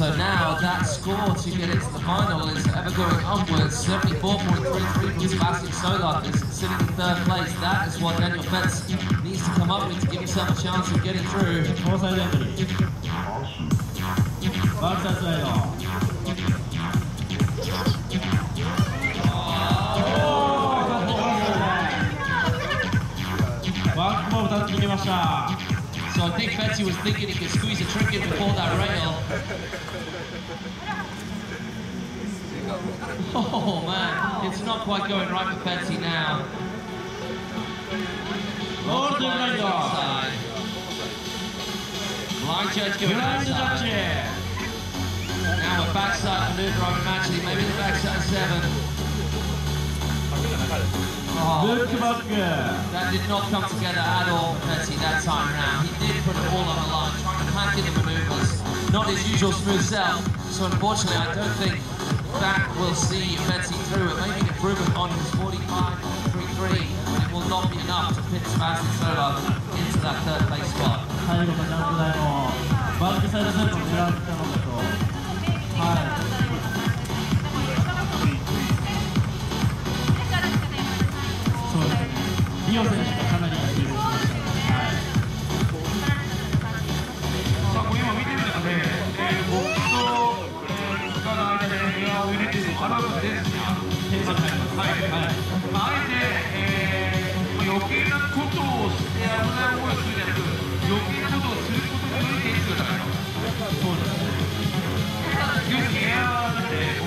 So now that score to get into the final is ever going onwards. 74.33 from Sebastian Solar is sitting in third place. That is what Daniel Fetz needs to come up with to give himself a chance of getting through. So I think Fetzy was thinking he could squeeze a trick in before that rail. Oh man, it's not quite going right for Fetzy now. Line judge going outside. Now a backside maneuver over Matchley, maybe the backside 7. Oh, that did not come together at all for Fetzy that time round. He did put it all on the line, trying to pack in the maneuvers. Not his usual smooth self. So unfortunately, I don't think that will see Fetzy through. It may be an improvement on his 45.33, but it will not be enough to pin Sebastian Solar into that third place spot.